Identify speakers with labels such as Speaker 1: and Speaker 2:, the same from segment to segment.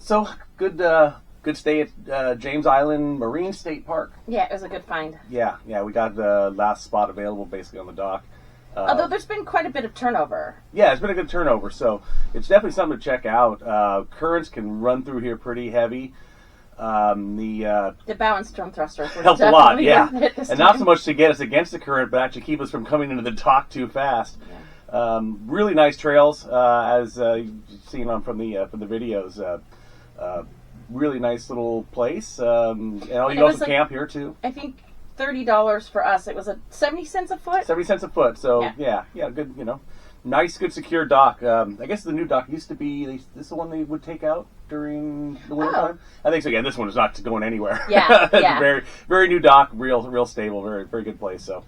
Speaker 1: So good stay at James Island Marine State Park.
Speaker 2: Yeah, it was a good find.
Speaker 1: Yeah, we got the last spot available basically on the dock.
Speaker 2: Although there's been quite a bit of turnover.
Speaker 1: Yeah, it's been a good turnover, so it's definitely something to check out. Currents can run through here pretty heavy. The bow
Speaker 2: and stern thrusters were
Speaker 1: helped a lot, yeah.
Speaker 2: And
Speaker 1: not so much to get us against the current, but actually keep us from coming into the dock too fast. Yeah. Really nice trails, as you've seen from the videos. Really nice little place. You can also camp here too.
Speaker 2: I think $30 for us. It was 70 cents a foot.
Speaker 1: 70 cents a foot. So yeah, good. Nice, good, secure dock. I guess the new dock used to be. This is the one they would take out during the winter time. I think so. Yeah, this one is not going anywhere.
Speaker 2: Yeah, yeah.
Speaker 1: Very, very new dock. Real stable. Very, very good place. So,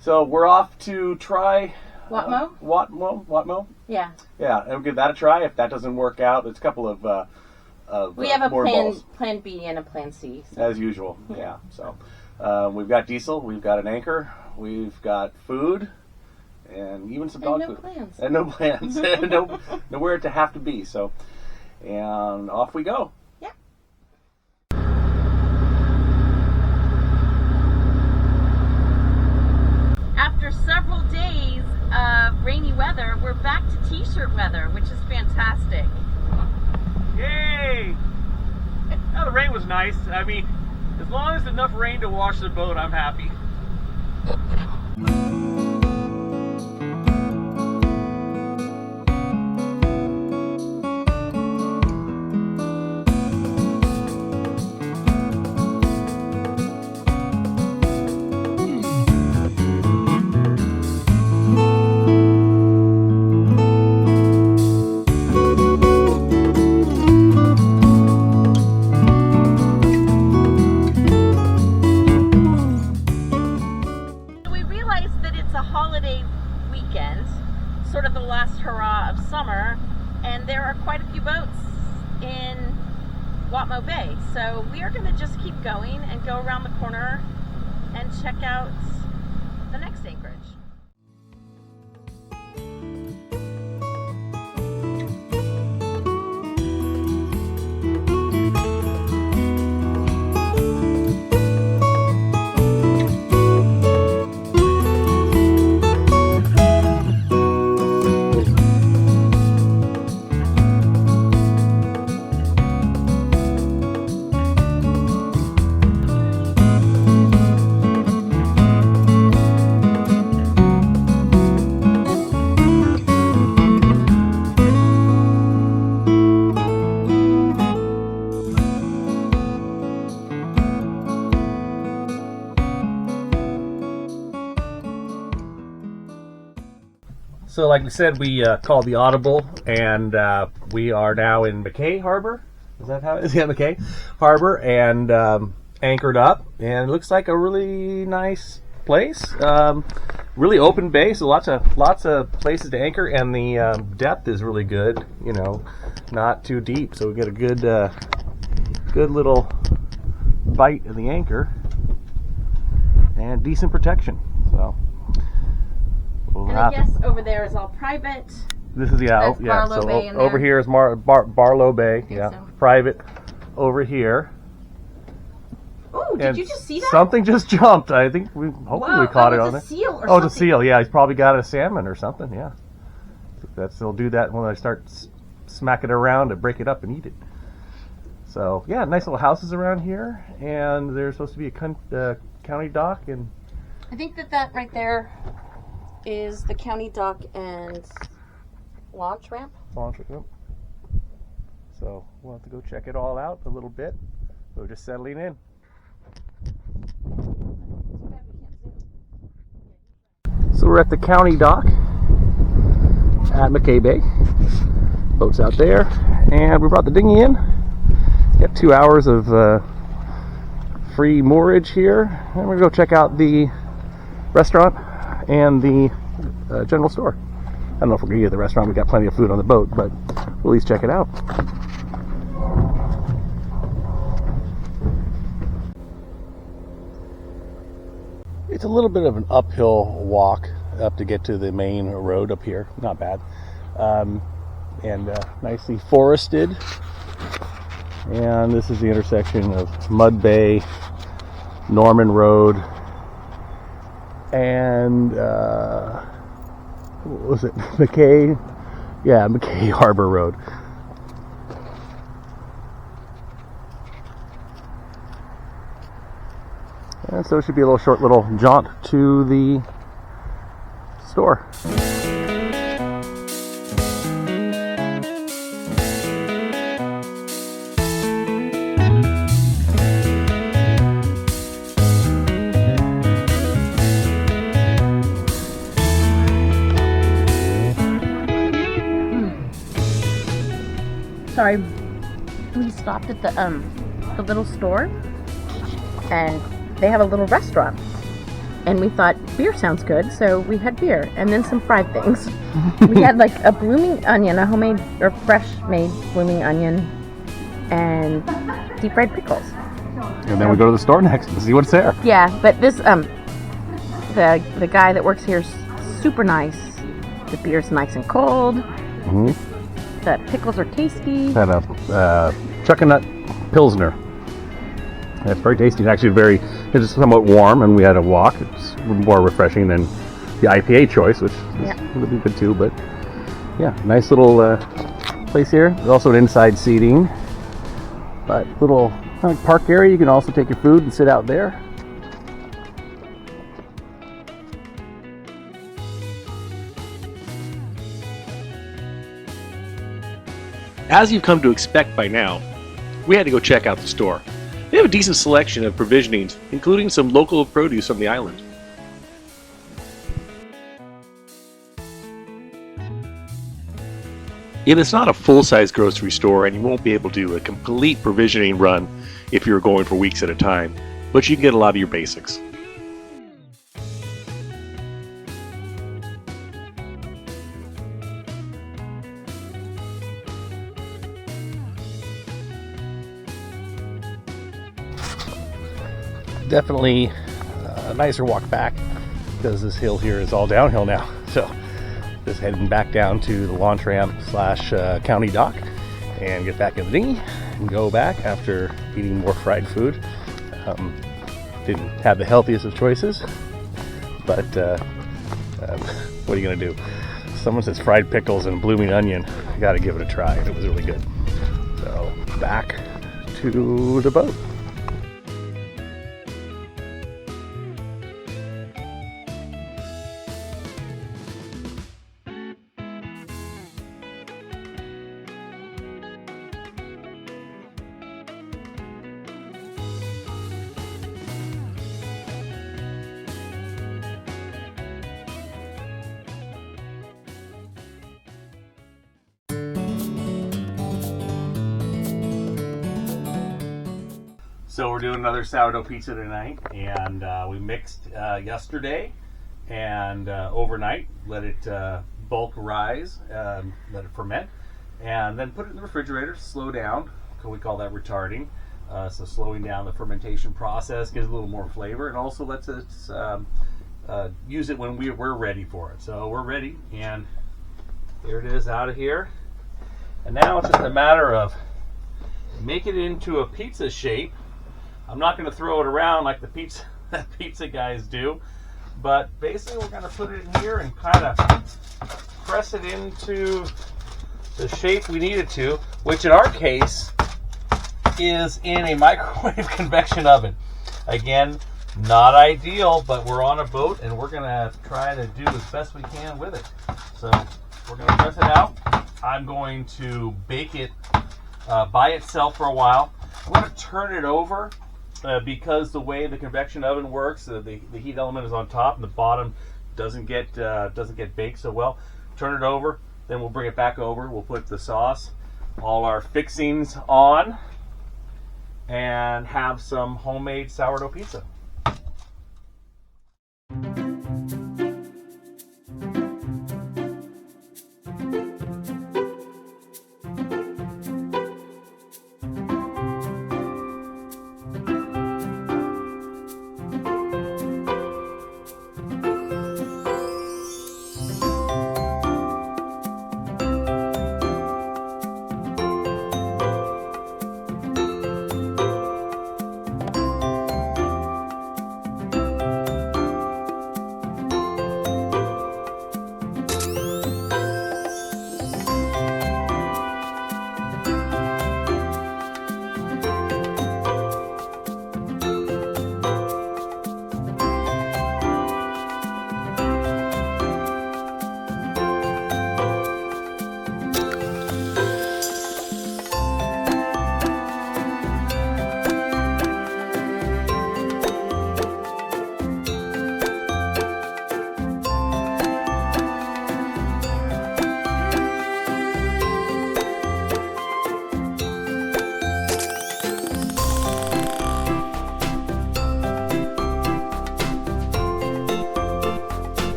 Speaker 1: so we're off to try. Watmo. Yeah. Yeah, and we'll give that a try. If that doesn't work out, there's a couple of.
Speaker 2: We have a plan B and a plan C. So.
Speaker 1: As usual. Yeah. So. We've got diesel, we've got an anchor, we've got food, and even some dog food. And no plans. Nowhere to have to be. So, and off we go.
Speaker 2: Yeah. After several days of rainy weather, we're back to t-shirt weather, which is fantastic.
Speaker 1: Yay! Now the rain was nice. I mean, as long as enough rain to wash the boat, I'm happy.
Speaker 2: Sort of the last hurrah of summer, and there are quite a few boats in Watmo Bay. So we are going to just keep going and go around the corner and check out the next anchorage. So like we said, we called the audible, and we are now in MacKaye Harbor. Is that how it is? Yeah, MacKaye Harbor, and anchored up, and it looks like a really nice place. Really open bay, so lots of places to anchor, and the depth is really good. Not too deep, so we get a good little bite of the anchor, and decent protection. So. And I guess over there is all private.
Speaker 1: This is
Speaker 2: Barlow
Speaker 1: so
Speaker 2: Bay
Speaker 1: over here is Barlow Bay. Yeah, so. Private over here.
Speaker 2: Oh, did you just see that?
Speaker 1: Something just jumped. I think hopefully we caught it on there.
Speaker 2: Seal or
Speaker 1: something. It's a seal. Yeah, he's probably got a salmon or something. Yeah, they'll do that when I start smacking it around to break it up and eat it. So yeah, nice little houses around here, and there's supposed to be a county dock, and
Speaker 2: I think that right there is the county dock and launch ramp.
Speaker 1: Yep. So we'll have to go check it all out a little bit. We're just settling in. So we're at the county dock at MacKaye Bay. Boat's out there, and we brought the dinghy in. Got 2 hours of free moorage here, and we're gonna go check out the restaurant and the general store. I don't know if we're gonna get to the restaurant. We got plenty of food on the boat, but we'll at least check it out. It's a little bit of an uphill walk up to get to the main road up here. Not bad, and nicely forested. And this is the intersection of Mud Bay, Norman Road, and what was it? MacKaye? Yeah, MacKaye Harbor Road. And so it should be a little short little jaunt to the store.
Speaker 3: Sorry, we stopped at the little store, and they have a little restaurant, and we thought beer sounds good, so we had beer and then some fried things. We had like a blooming onion, a homemade or fresh made blooming onion, and deep fried pickles.
Speaker 1: And then we go to the store next and see what's there.
Speaker 3: Yeah, but this the guy that works here is super nice. The beer's nice and cold.
Speaker 1: Mm-hmm.
Speaker 3: The pickles are tasty.
Speaker 1: Had a Chuckanut Pilsner. It's very tasty. It's somewhat warm, and we had a walk. It's more refreshing than the IPA choice, which would be good too. But yeah, nice little place here. There's also an inside seating, but little kind of park area. You can also take your food and sit out there.
Speaker 4: As you've come to expect by now, we had to go check out the store. They have a decent selection of provisionings, including some local produce from the island. It is not a full-size grocery store, and you won't be able to do a complete provisioning run if you're going for weeks at a time, but you can get a lot of your basics.
Speaker 1: Definitely a nicer walk back because this hill here is all downhill now. So just heading back down to the launch ramp / county dock and get back in the dinghy and go back after eating more fried food. Didn't have the healthiest of choices, but what are you gonna do? Someone says fried pickles and blooming onion. I gotta give it a try, and it was really good. So back to the boat.
Speaker 2: So we're doing another sourdough pizza tonight, and we mixed yesterday and overnight, let it bulk rise, let it ferment, and then put it in the refrigerator, slow down. We call that retarding. So slowing down the fermentation process gives a little more flavor, and also lets us use it when we're ready for it. So we're ready, and here it is out of here. And now it's just a matter of making it into a pizza shape. I'm not going to throw it around like the pizza guys do, but basically we're going to put it in here and kind of press it into the shape we need it to, which in our case is in a microwave convection oven. Again, not ideal, but we're on a boat and we're going to try to do as best we can with it. So we're going to press it out. I'm going to bake it by itself for a while. I'm going to turn it over because the way the convection oven works, the heat element is on top and the bottom doesn't get baked so well. Turn it over, then we'll bring it back over. We'll put the sauce, all our fixings on, and have some homemade sourdough pizza.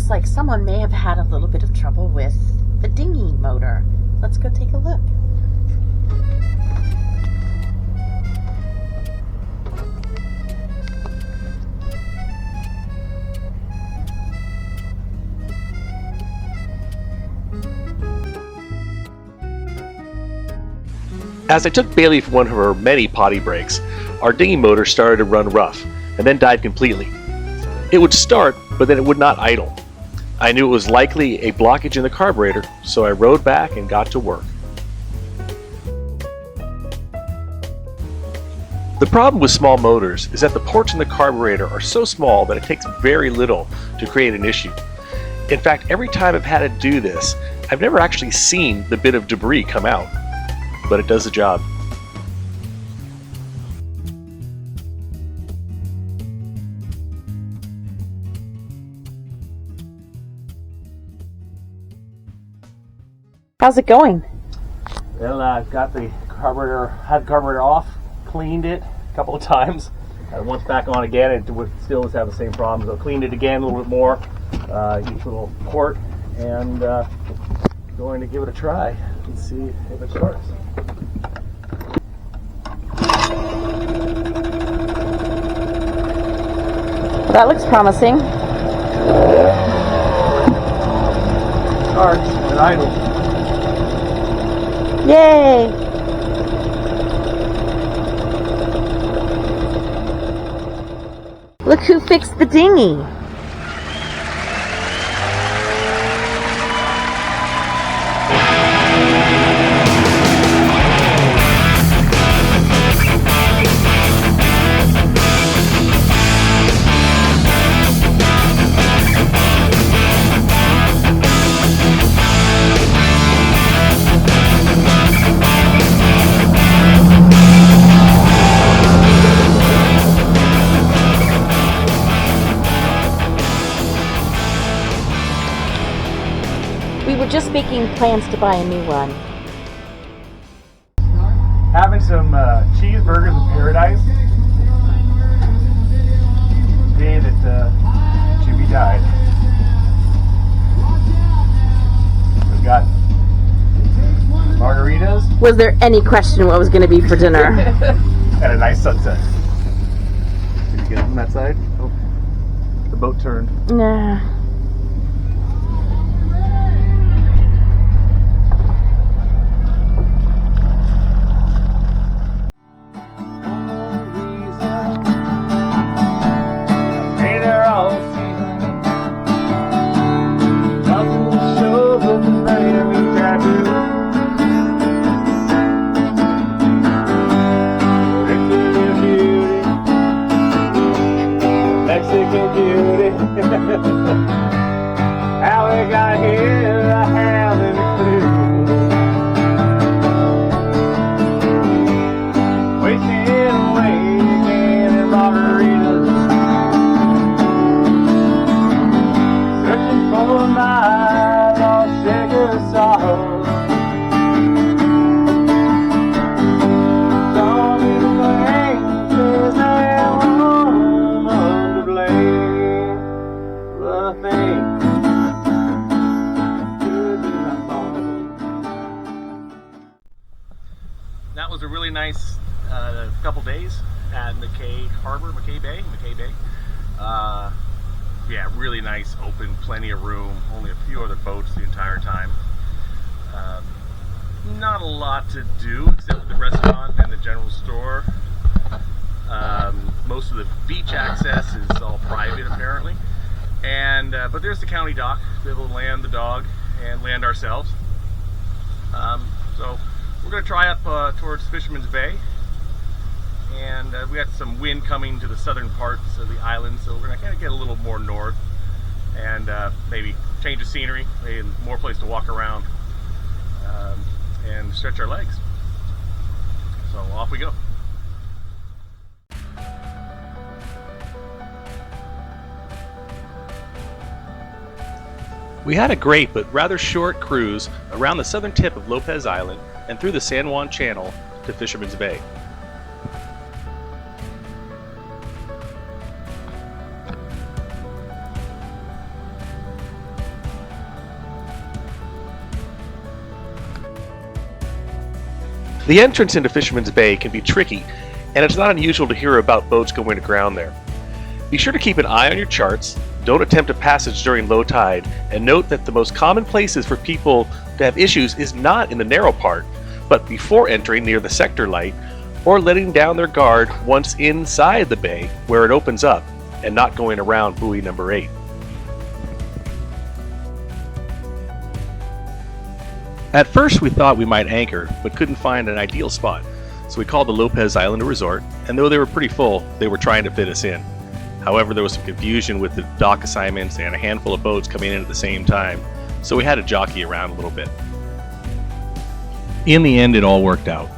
Speaker 3: looks like someone may have had a little bit of trouble with the dinghy motor. Let's go take a look.
Speaker 4: As I took Bailey for one of her many potty breaks, our dinghy motor started to run rough, and then died completely. It would start, but then it would not idle. I knew it was likely a blockage in the carburetor, so I rowed back and got to work. The problem with small motors is that the ports in the carburetor are so small that it takes very little to create an issue. In fact, every time I've had to do this, I've never actually seen the bit of debris come out. But it does the job.
Speaker 3: How's it going?
Speaker 2: Well, I've got the carburetor, had the carburetor off, cleaned it a couple of times. Once back on again, it would still have the same problem. So cleaned it again a little bit more, each little port, and going to give it a try and see if it starts.
Speaker 3: That looks promising.
Speaker 2: Starts and idle.
Speaker 3: Yay! Look who fixed the dinghy. We were just making plans to buy a new one.
Speaker 2: Having some cheeseburgers in paradise. The day that Jimmy died. We've got margaritas
Speaker 3: Was there any question what was going to be for dinner?
Speaker 2: and a nice sunset. Did you get on that side? Oh, the boat turned.
Speaker 3: Nah.
Speaker 2: Hey there, all season. Nothing to show but the Miami tattoo. Mexican beauty. Mexican beauty. How we got here, I haven't a clue. Wasting away again in margaritas. Searching for my lost sugar sorrows. Don't be to blame, 'cause I am woman to blame. But I think could be my fault. That was a really nice couple days at MacKaye Harbor, MacKaye Bay. Yeah, really nice, open, plenty of room, only a few other boats the entire time. Not a lot to do except for the restaurant and the general store. Most of the beach access is all private apparently. And but there's the county dock to be able to land the dog and land ourselves. So we're going to try up towards Fisherman's Bay. And we got some wind coming to the southern parts of the island, so we're going to kind of get a little more north and maybe change the scenery, maybe more place to walk around and stretch our legs. So off we go.
Speaker 4: We had a great but rather short cruise around the southern tip of Lopez Island and through the San Juan Channel to Fisherman's Bay. The entrance into Fisherman's Bay can be tricky, and it's not unusual to hear about boats going aground there. Be sure to keep an eye on your charts, don't attempt a passage during low tide, and note that the most common places for people to have issues is not in the narrow part, but before entering near the sector light, or letting down their guard once inside the bay where it opens up, and not going around buoy number 8. At first we thought we might anchor, but couldn't find an ideal spot, so we called the Lopez Islander Resort, and though they were pretty full, they were trying to fit us in. However, there was some confusion with the dock assignments and a handful of boats coming in at the same time, so we had to jockey around a little bit. In the end, it all worked out.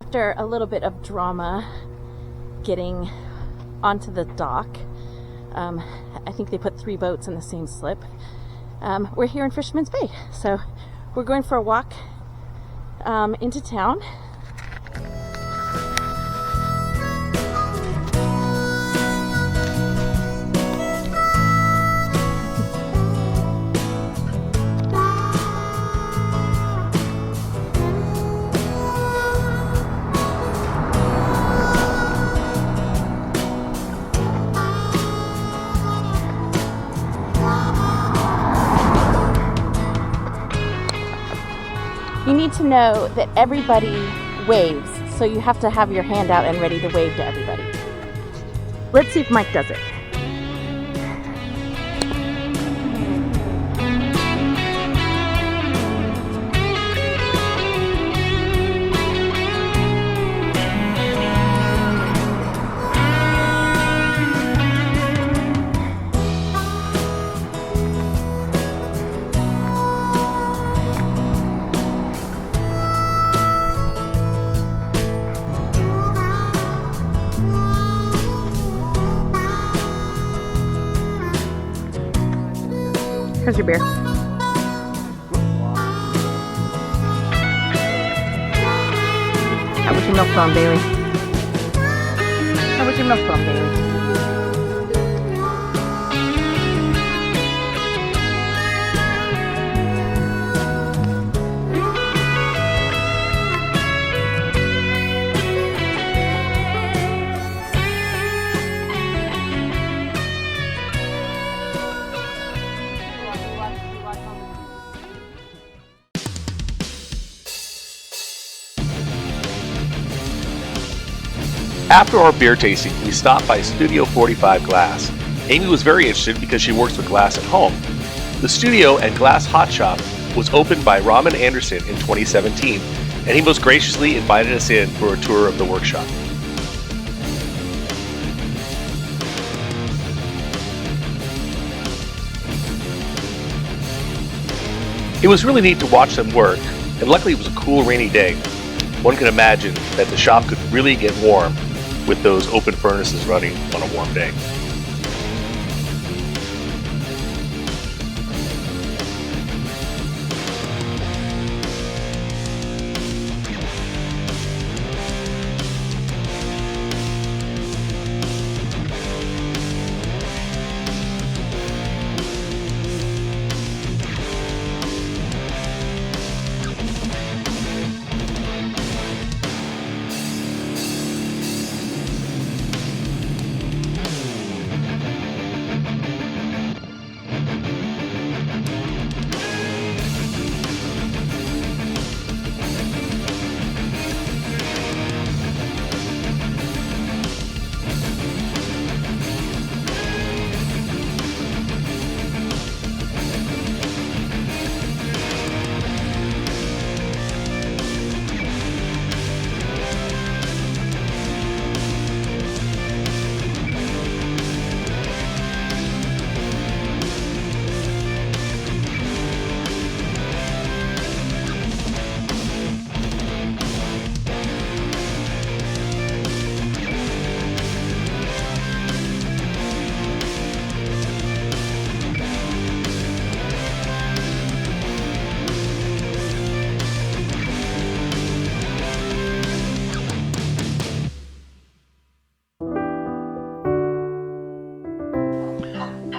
Speaker 3: After a little bit of drama getting onto the dock, I think they put 3 boats in the same slip. We're here in Fisherman's Bay, so we're going for a walk into town. You need to know that everybody waves, so you have to have your hand out and ready to wave to everybody. Let's see if Mike does it. Here's your beer. How about your milk bone, Bailey? How about your milk bone, Bailey?
Speaker 4: After our beer tasting, we stopped by Studio 45 Glass. Amy was very interested because she works with glass at home. The studio and glass hot shop was opened by Raman Anderson in 2017, and he most graciously invited us in for a tour of the workshop. It was really neat to watch them work, and luckily it was a cool rainy day. One can imagine that the shop could really get warm with those open furnaces running on a warm day.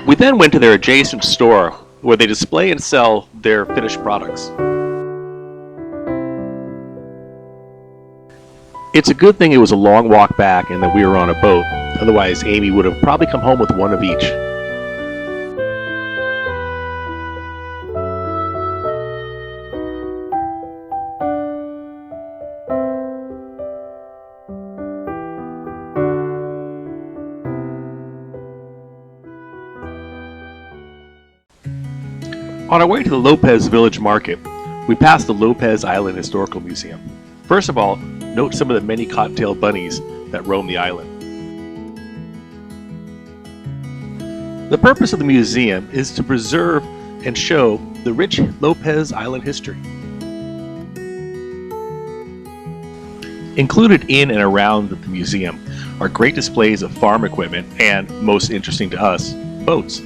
Speaker 4: We then went to their adjacent store where they display and sell their finished products. It's a good thing it was a long walk back and that we were on a boat, otherwise Amy would have probably come home with one of each. On our way to the Lopez Village Market, we passed the Lopez Island Historical Museum. First of all, note some of the many cottontail bunnies that roam the island. The purpose of the museum is to preserve and show the rich Lopez Island history. Included in and around the museum are great displays of farm equipment and, most interesting to us, boats.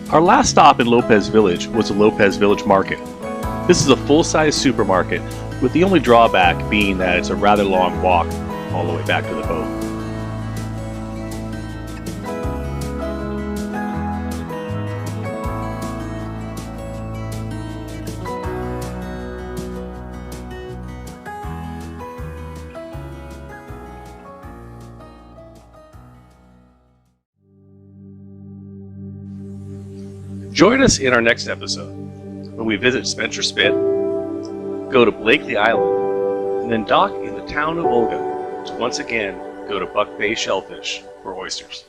Speaker 4: Our last stop in Lopez Village was the Lopez Village Market. This is a full-size supermarket, with the only drawback being that it's a rather long walk all the way back to the boat. Join us in our next episode when we visit Spencer Spit, go to Blakely Island, and then dock in the town of Olga to once again go to Buck Bay Shellfish for oysters.